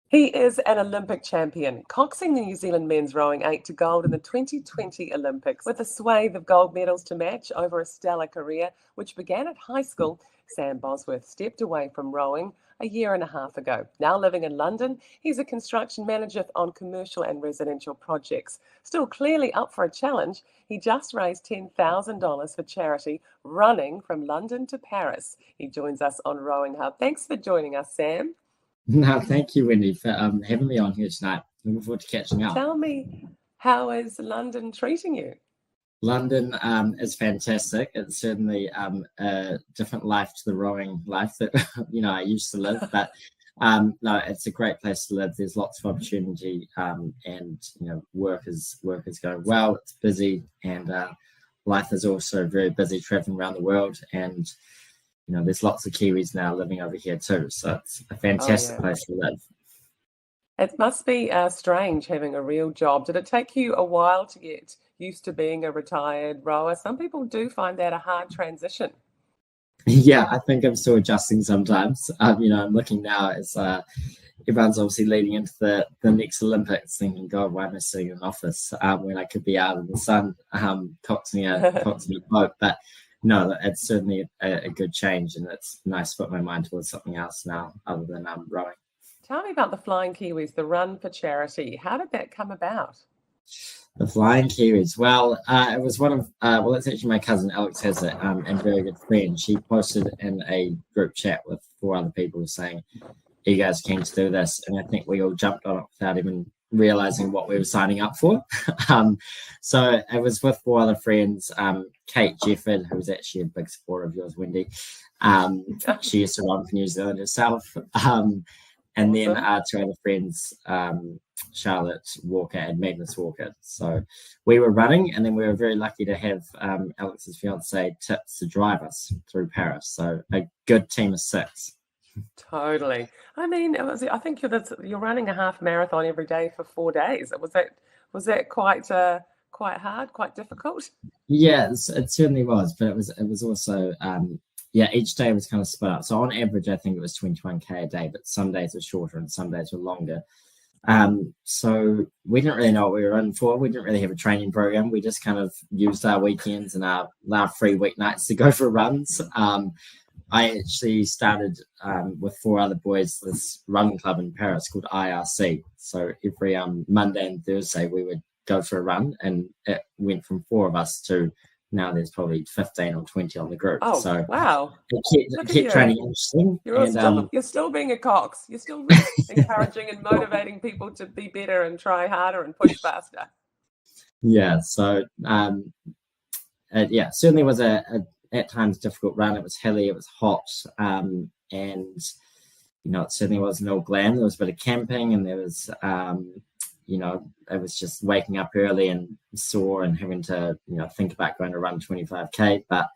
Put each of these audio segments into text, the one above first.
He is an Olympic champion, coxing the New Zealand men's rowing eight to gold in the 2020 Olympics. With a swathe of gold medals to match over a stellar career, which began at high school, Sam Bosworth stepped away from rowing a year and a half ago. Now living in London, he's a construction manager on commercial and residential projects. Still clearly up for a challenge, he just raised $10,000 for charity, running from London to Paris. He joins us on Rowing Hub. Thanks for joining us, Sam. No, thank you, Wendy, for having me on here tonight. Looking forward to catching up. Tell me, how is London treating you? London is fantastic. It's certainly a different life to the rowing life that I used to live. But no, it's a great place to live. There's lots of opportunity, and work is going well. It's busy, and life is also very busy traveling around the world. And there's lots of Kiwis now living over here too. So it's a fantastic place to live. It must be strange having a real job. Did it take you a while to get used to being a retired rower? Some people do find that a hard transition. Yeah, I think I'm still adjusting sometimes. I'm looking now as everyone's obviously leading into the next Olympics, thinking, God, why am I sitting in an office when I could be out in the sun coxing a boat? But no, it's certainly a good change, and it's nice to put my mind towards something else now other than rowing. Tell me about the Flying Kiwis, the run for charity. How did that come about? The Flying Kiwis. Well, it was one of, it's actually my cousin Alex has it, and very good friend. She posted in a group chat with 4 other people saying, "Are you guys keen to do this?" And I think we all jumped on it without even realizing what we were signing up for. So it was with 4 other friends, Kate Jefford, who was actually a big supporter of yours, Wendy. She used to run for New Zealand herself. And then 2 other friends, Charlotte Walker and Magnus Walker. So we were running, and then we were very lucky to have Alex's fiance Tips to drive us through Paris. So a good team of 6. Totally. I mean, I think you're running a half marathon every day for 4 days. Was that quite hard, quite difficult? Yeah, it certainly was, but it was also each day was kind of split up. So on average, I think it was 21k a day, but some days were shorter and some days were longer. So we didn't really know what we were in for. We didn't really have a training program. We just kind of used our weekends and our free weeknights to go for runs. I actually started with 4 other boys this running club in Paris called IRC. So every Monday and Thursday we would go for a run, and it went from 4 of us to now there's probably 15 or 20 on the group. Oh, so wow. It kept training interesting. You're still being a cox. You're still encouraging and motivating people to be better and try harder and push faster. Yeah, so certainly was a at times difficult run. It was hilly, it was hot, and it certainly wasn't all glam. There was a bit of camping, and there was it was just waking up early and sore and having to think about going to run 25k. But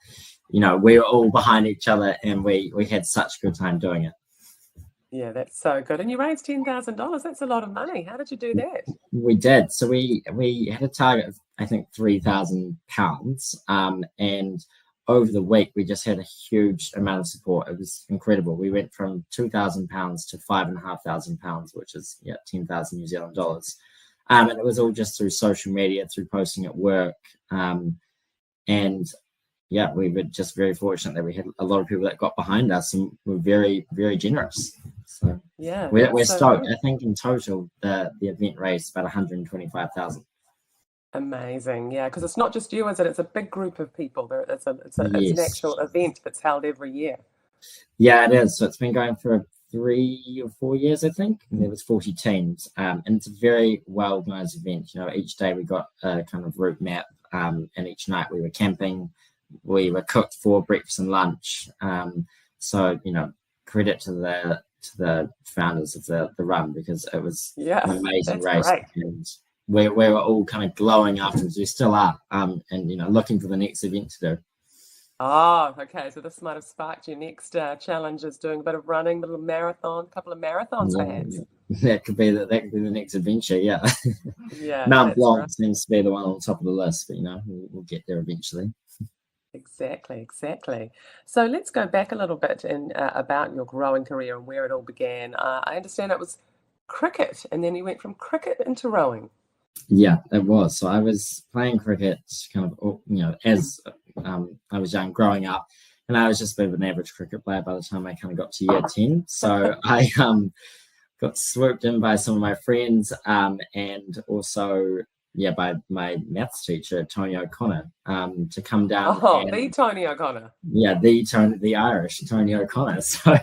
we were all behind each other, and we had such a good time doing it. Yeah, that's so good. And you raised $10,000. That's a lot of money. How did you do that? We did. So we had a target of, I think, £3,000, and over the week, we just had a huge amount of support. It was incredible. We went from £2,000 to £5,500, which is 10,000 New Zealand dollars. And it was all just through social media, through posting at work. And we were just very fortunate that we had a lot of people that got behind us and were very, very generous. So we're stoked. Good. I think in total, the event raised about 125,000. Amazing, yeah, because it's not just you, is it? It's a big group of people. It's an actual event that's held every year. Yeah, it is. So it's been going for 3 or 4 years, I think, and there was 40 teams, and it's a very well-organized event. Each day we got a kind of route map, and each night we were camping. We were cooked for breakfast and lunch. So credit to the founders of the run, because it was an amazing race. Great. And we were all kind of glowing afterwards. We still are, and looking for the next event to do. Oh, okay. So this might have sparked your next challenge, is doing a bit of running, a little marathon, a couple of marathons perhaps. That could be the next adventure. Yeah. Yeah. Mount Blanc seems to be the one on top of the list, but we'll get there eventually. Exactly. So let's go back a little bit in about your rowing career and where it all began. I understand it was cricket, and then you went from cricket into rowing. Yeah, it was. So I was playing cricket kind of, as I was young, growing up, and I was just a bit of an average cricket player by the time I kind of got to year 10. So I got swooped in by some of my friends, and also, by my maths teacher, Tony O'Connor, to come down. The Tony O'Connor. Yeah, the Irish Tony O'Connor. So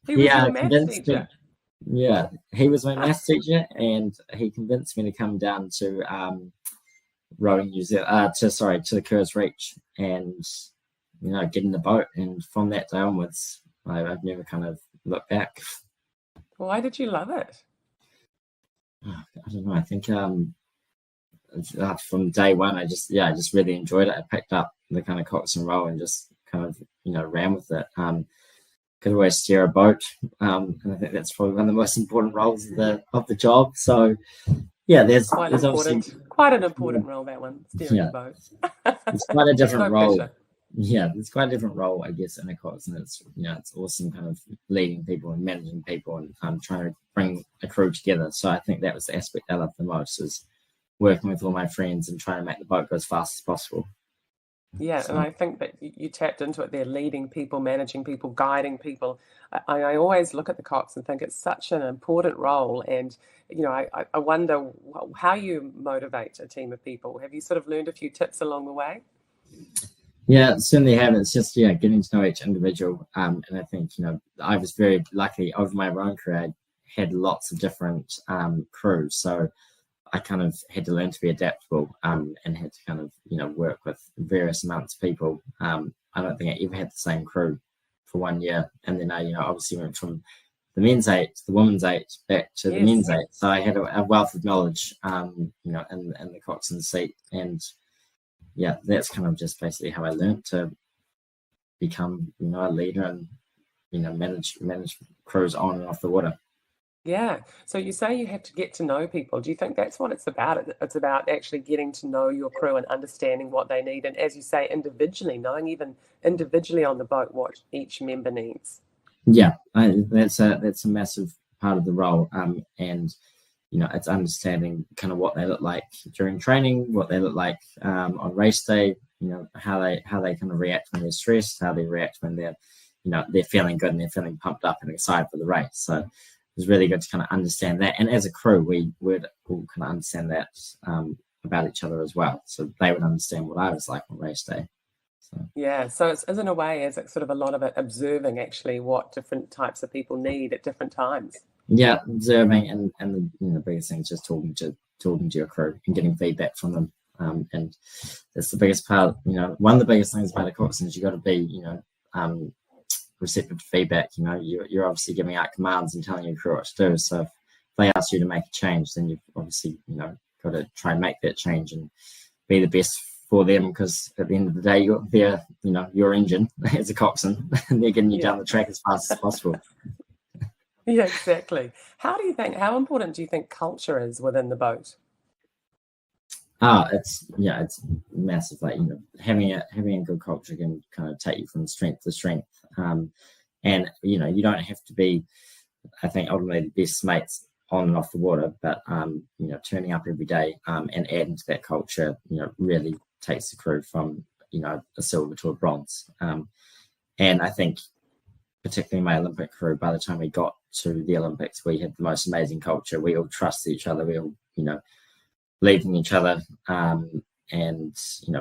he was your maths teacher. Yeah, he was my maths teacher, and he convinced me to come down to rowing New Zealand, to the Kerrs Reach, and get in the boat. And from that day onwards, I've never kind of looked back. Why did you love it? I don't know. I think from day one, I just really enjoyed it. I picked up the kind of cox and roll and just kind of ran with it. Could always steer a boat, and I think that's probably one of the most important roles of the job. So, there's obviously quite an important role, that one, steering a boat. It's quite a different role. Pressure. Yeah, it's quite a different role, I guess, in a cox, and it's it's awesome, kind of leading people and managing people and trying to bring a crew together. So I think that was the aspect I loved the most, is working with all my friends and trying to make the boat go as fast as possible. Yeah, and I think that you tapped into it there, leading people, managing people, guiding people. I always look at the cox and think it's such an important role. And, I wonder how you motivate a team of people. Have you sort of learned a few tips along the way? Yeah, certainly have. It's just, getting to know each individual. And I think, I was very lucky over my own career. I had lots of different crews. So I kind of had to learn to be adaptable, and had to kind of, work with various amounts of people. I don't think I ever had the same crew for 1 year. And then I, obviously went from the men's 8 to the women's 8 back to the men's 8. So I had a wealth of knowledge, in the coxswain seat. And that's kind of just basically how I learned to become, a leader and, manage crews on and off the water. Yeah. So you say you have to get to know people. Do you think that's what it's about? It's about actually getting to know your crew and understanding what they need. And as you say, knowing even individually on the boat what each member needs. Yeah, that's a massive part of the role. And, it's understanding kind of what they look like during training, what they look like on race day, how they kind of react when they're stressed, how they react when they're feeling good and they're feeling pumped up and excited for the race. So it was really good to kind of understand that. And as a crew, we would all kind of understand that about each other as well. So they would understand what I was like on race day. So it's, in a way, is it sort of a lot of it observing actually what different types of people need at different times? Yeah, observing and the biggest thing is just talking to your crew and getting feedback from them. And that's the biggest part. One of the biggest things about a coxswain is you got to be, receptive to feedback. You're obviously giving out commands and telling your crew what to do. So if they ask you to make a change, then you've obviously, got to try and make that change and be the best for them, because at the end of the day, they're your engine as a coxswain, and they're getting you down the track as fast as possible. Yeah, exactly. How important do you think culture is within the boat? It's massive. Like, having a good culture can kind of take you from strength to strength. And you don't have to be, I think, ultimately the best mates on and off the water, but turning up every day and adding to that culture, really takes the crew from a silver to a bronze. And I think particularly my Olympic crew, by the time we got to the Olympics, we had the most amazing culture. We all trusted each other. We all believed in each other, and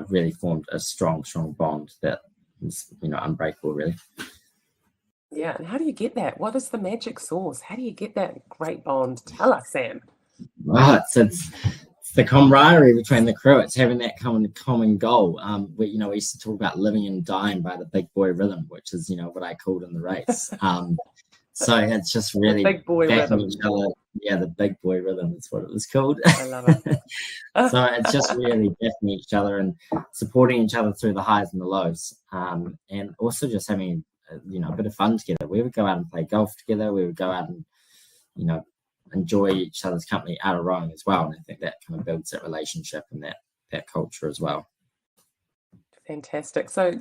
really formed a strong bond that was unbreakable, really. Yeah, and how do you get that? What is the magic sauce? How do you get that great bond? Tell us, Sam. It's the camaraderie between the crew. It's having that common goal. We used to talk about living and dying by the big boy rhythm, which is what I called in the race. So it's just really big boy rhythm. Each other. Yeah, the big boy rhythm is what it was called. I love it. So it's just really backing each other and supporting each other through the highs and the lows, and also just having a bit of fun together. We would go out and play golf together. We would go out and enjoy each other's company out of rowing as well. And I think that kind of builds that relationship and that culture as well. Fantastic. So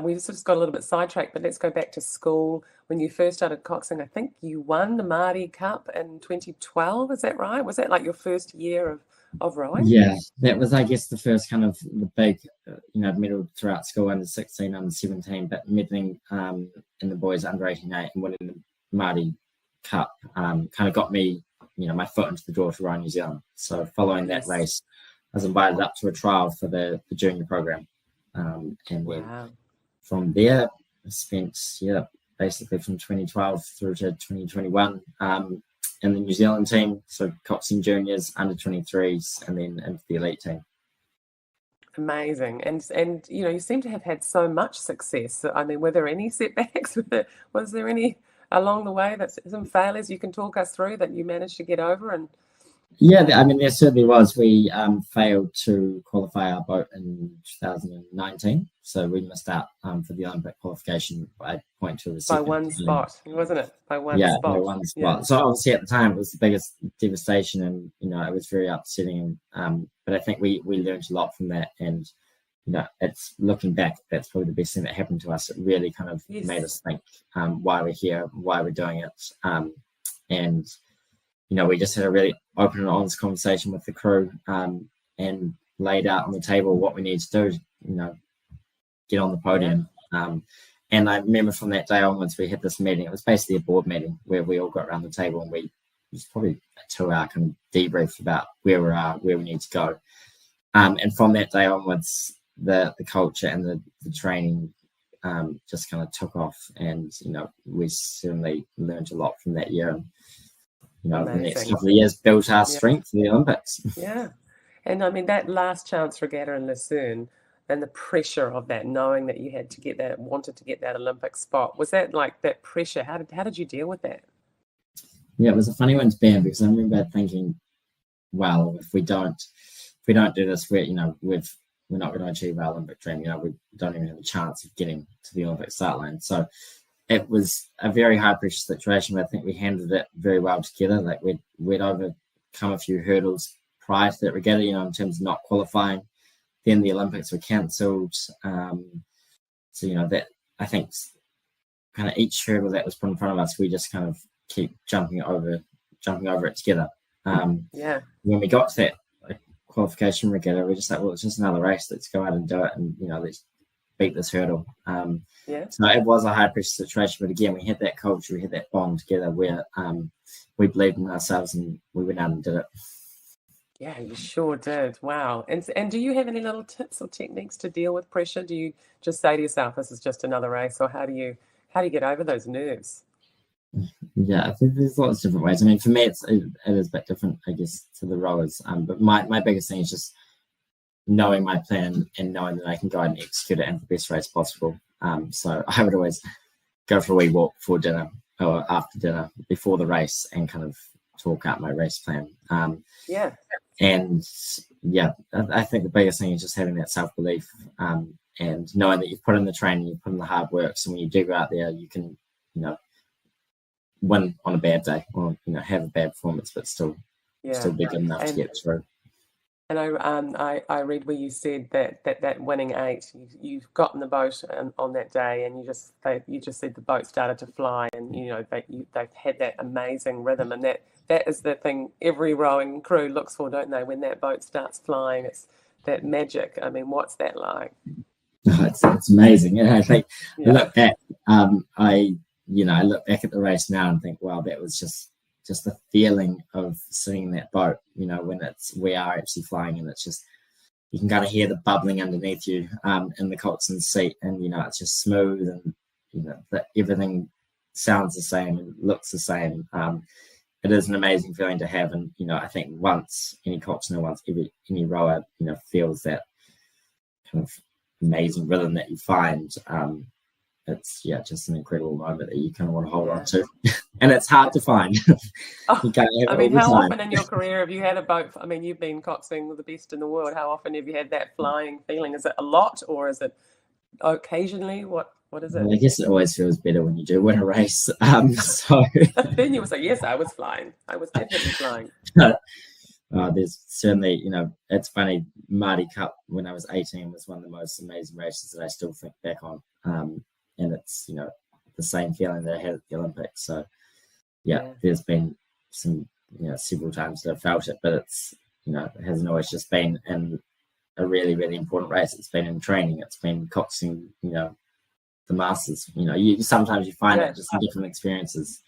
we sort of got a little bit sidetracked, but let's go back to school. When you first started coxing, I think you won the Māori Cup in 2012. Is that right? Was that like your first year of rowing? Yeah, that was, I guess, the first kind of the big, medal throughout school, under 16, under 17, but medaling in the boys under 18 and winning the Māori Cup kind of got me, my foot into the door to row New Zealand. So following that race, I was invited up to a trial for the junior program. And then from there, I spent, basically from 2012 through to 2021 in the New Zealand team, so coxing juniors, under 23s, and then into the elite team. Amazing. And you seem to have had so much success. I mean, were there any setbacks? Was there any along the way, that some failures you can talk us through that you managed to get over? And yeah, I mean, there certainly was. We failed to qualify our boat in 2019, so we missed out for the Olympic qualification by 0.2 by one spot, wasn't it? By one spot. By one spot. Yeah. So obviously at the time it was the biggest devastation, and it was very upsetting. But I think we learned a lot from that, and it's looking back, that's probably the best thing that happened to us. It really kind of made us think why we're here, why we're doing it, and we just had a really open and honest conversation with the crew, and laid out on the table what we need to do, get on the podium. And I remember from that day onwards, we had this meeting. It was basically a board meeting where we all got around the table, and it was probably a 2-hour kind of debrief about where we are, where we need to go. And from that day onwards, the culture and the training just kind of took off, and we certainly learned a lot from that year. And the next couple of years built our strength for the Olympics. Yeah. And I mean, that last chance regatta in Lucerne, and the pressure of that, knowing that you wanted to get that Olympic spot, was that like that pressure? How did you deal with that? Yeah, it was a funny one to bear, because I remember thinking, well, if we don't do this, we're not going to achieve our Olympic dream. We don't even have a chance of getting to the Olympic start line. So it was a very high pressure situation, but I think we handled it very well together. Like we'd overcome a few hurdles prior to that regatta, in terms of not qualifying. Then the Olympics were cancelled. So that, I think, kind of each hurdle that was put in front of us, we just kind of keep jumping over it together. When we got to that qualification regatta, we're just like, well, it's just another race. Let's go out and do it, and let's beat this hurdle. So it was a high pressure situation, but again, we had that culture, we had that bond together where we believed in ourselves, and we went out and did it. Yeah, you sure did. Wow. And do you have any little tips or techniques to deal with pressure? Do you just say to yourself, this is just another race, or how do you get over those nerves? Yeah, I think there's lots of different ways. I mean, for me, it is a bit different, I guess, to the rowers. But my biggest thing is just knowing my plan and knowing that I can go out and execute it in the best race possible. So I would always go for a wee walk before dinner or after dinner before the race and kind of talk out my race plan. And I think the biggest thing is just having that self-belief, and knowing that you've put in the training, you've put in the hard work. So when you do go out there, you can, win on a bad day, or have a bad performance, but still be good enough to get through. And I read where you said that winning 8, you've gotten the boat on that day, and you just said the boat started to fly, and they've had that amazing rhythm, and that is the thing every rowing crew looks for, don't they? When that boat starts flying, it's that magic. I mean, what's that like? It's amazing. And I think I look back, I look back at the race now and think, wow, that was just the feeling of sitting in that boat, when we are actually flying, and it's just, you can kind of hear the bubbling underneath you in the coxswain seat, and it's just smooth, and that everything sounds the same and looks the same. It is an amazing feeling to have, and I think once any coxswain, once any rower feels that kind of amazing rhythm that you find, it's just an incredible moment that you kind of want to hold on to. And it's hard to find. You can't have it how all the time. often in your career have you had a boat? I mean, you've been coxing with the best in the world. How often have you had that flying feeling? Is it a lot, or is it occasionally? What is it? Well, I guess it always feels better when you do win a race. So then you will say, yes, I was flying. I was definitely flying. There's certainly, it's funny, Māori Cup when I was 18 was one of the most amazing races that I still think back on. And it's, the same feeling that I had at the Olympics. So, there's been some, several times that I've felt it, but it's, it hasn't always just been in a really, really important race. It's been in training. It's been coxing, the Masters. Sometimes you find it just in different experiences.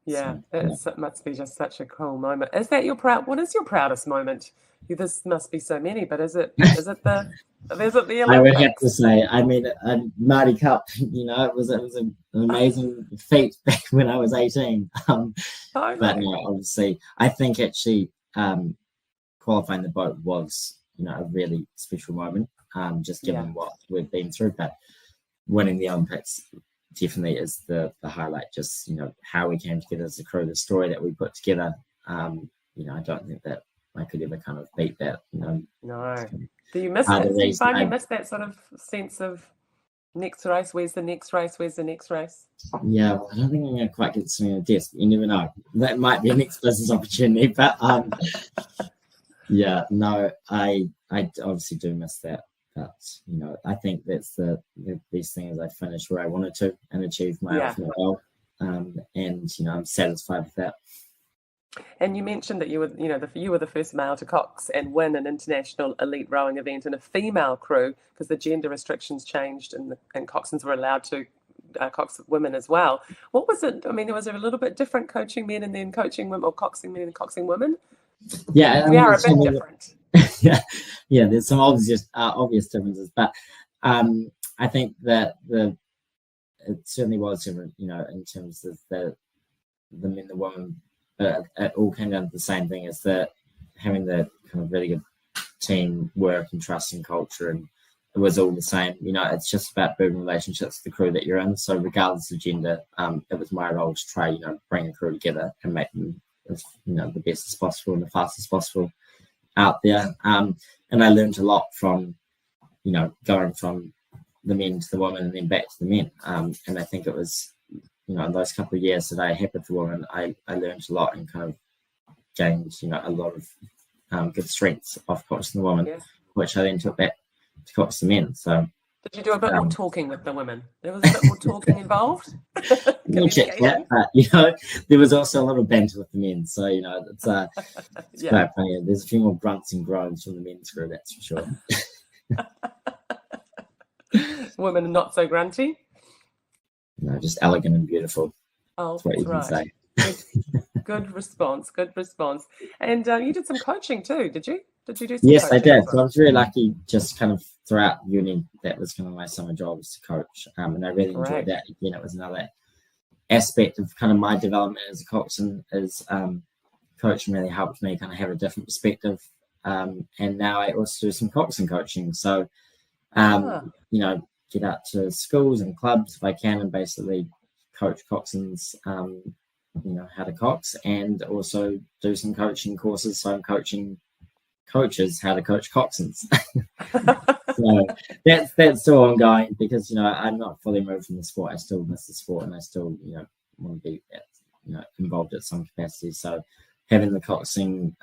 Yeah, it must be just such a cool moment. Is that what is your proudest moment? This must be so many, but is it the Olympics? I would have to say, Māori Cup, it was an amazing feat back when I was 18. But obviously, I think actually qualifying the boat was, a really special moment, just given what we've been through. But winning the Olympics definitely is the highlight, just, how we came together as a crew, the story that we put together. I don't think that I could ever kind of beat that. No. Do you miss it? Do you find you miss that sort of sense of next race? Where's the next race? Where's the next race? Yeah, well, I don't think I'm going to quite get to a desk. You never know. That might be a next business opportunity. But I obviously do miss that. But, I think that's the best thing is I finished where I wanted to and achieved my ultimate goal. And, I'm satisfied with that. And you mentioned that you were the first male to cox and win an international elite rowing event in a female crew because the gender restrictions changed and coxswains were allowed to cox women as well. What was it? Was there a little bit different coaching men and then coaching women, or coxing men and coxing women? Yeah, we are a bit different. There's some obvious differences, but I think that it certainly was different, in terms of the men and the women. But it all came down to the same thing, is that having the kind of really good team work and trust and culture, and it was all the same. It's just about building relationships with the crew that you're in. So regardless of gender, it was my role to try, bring a crew together and make them the best as possible and the fastest possible out there. And I learned a lot from, going from the men to the women and then back to the men. And I think it was, in those couple of years that I had with the women, I learned a lot and kind of gained, a lot of good strengths off coxing the women, which I then took back to cox the men. So did you do a bit more talking with the women? There was a bit more talking involved? There was also a lot of banter with the men. So, it's quite funny. There's a few more grunts and groans from the men's crew, that's for sure. Women are not so grunty? No, just elegant and beautiful. Oh, that's what you can say. Good response. And you did some coaching too, did you? Did you do some Yes, coaching? I did. So I was very lucky, just kind of throughout uni, that was kind of my summer job, was to coach. And I really enjoyed that. Again, it was another aspect of kind of my development as a coxswain, is coaching really helped me kind of have a different perspective. And now I also do some coxswain coaching. So, get out to schools and clubs if I can, and basically coach coxswains, how to cox, and also do some coaching courses. So I'm coaching coaches how to coach coxswains. So that's still ongoing, because I'm not fully removed from the sport. I still miss the sport, and I still want to be involved at some capacity. So having the coxing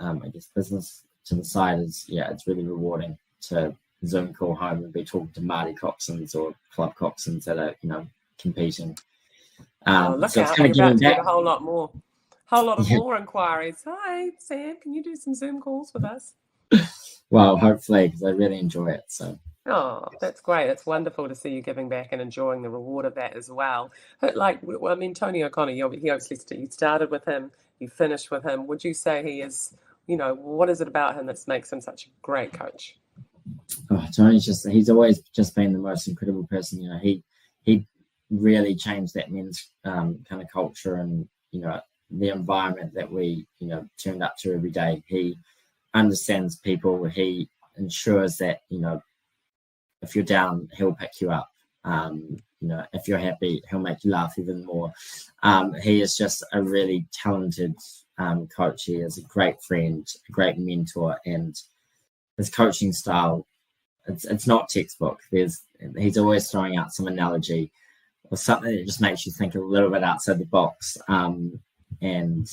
business to the side is it's really rewarding to Zoom call home and be talking to Māori coxswains or club coxswains that are competing. So it's kind of giving back. A whole lot more more inquiries. Hi Sam, can you do some Zoom calls with us? Well, hopefully, because I really enjoy it. So. Oh, that's great. It's wonderful to see you giving back and enjoying the reward of that as well. Tony O'Connor, he obviously you started with him, you finished with him. Would you say he is, what is it about him that makes him such a great coach? Oh, Tony's he's always just been the most incredible person. He really changed that men's kind of culture and, the environment that we, turned up to every day. He understands people. He ensures that, if you're down, he'll pick you up. If you're happy, he'll make you laugh even more. He is just a really talented coach. He is a great friend, a great mentor, and his coaching style, it's not textbook. He's always throwing out some analogy or something that just makes you think a little bit outside the box. And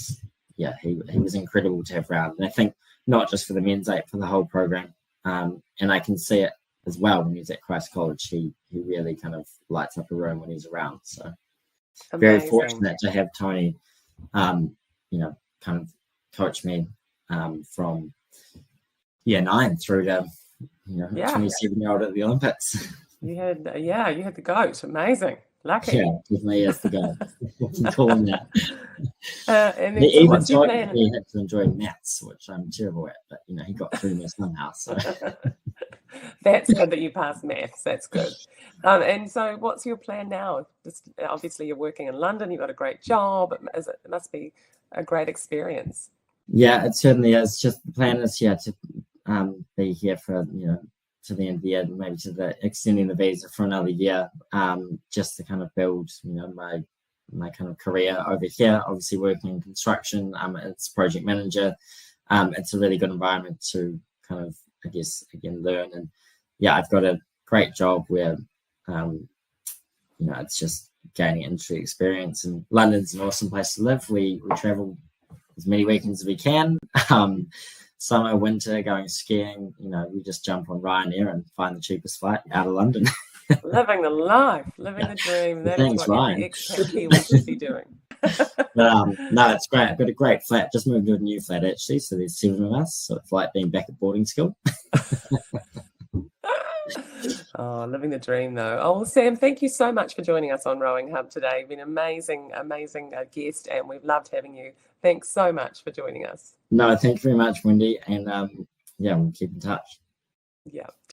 yeah, he was incredible to have around. And I think not just for the men's 8, for the whole program. And I can see it as well when he's at Christ College. He really kind of lights up a room when he's around. So very fortunate to have Tony, kind of coach me from year 9 through to 27-year-old at the Olympics. You had the GOAT. Amazing. Lucky. Yeah, definitely is the GOAT. Calling that. And then, so what's your plan? He had to enjoy maths, which I'm terrible at, but he got through me somehow. So that's good that you passed maths. That's good. And so, what's your plan now? Just obviously, you're working in London. You've got a great job. It must be a great experience. Yeah, it certainly is. Just the plan is to be here for to the end of the year, maybe to the extending the visa for another year, just to kind of build my kind of career over here. Obviously working in construction, as project manager, it's a really good environment to kind of, I guess, again, learn. And I've got a great job where it's just gaining industry experience, and London's an awesome place to live. We travel as many weekends as we can. Summer, winter, going skiing, we just jump on Ryanair and find the cheapest flight out of London. Living the life, living the dream. That is what every expat Kiwi should be doing. No, it's great. I've got a great flat. Just moved to a new flat, actually, so there's 7 of us. So it's like being back at boarding school. Oh, living the dream, though. Oh, Sam, thank you so much for joining us on Rowing Hub today. You've been an amazing guest, and we've loved having you. Thanks so much for joining us. No, thank you very much, Wendy. And we'll keep in touch. Yeah.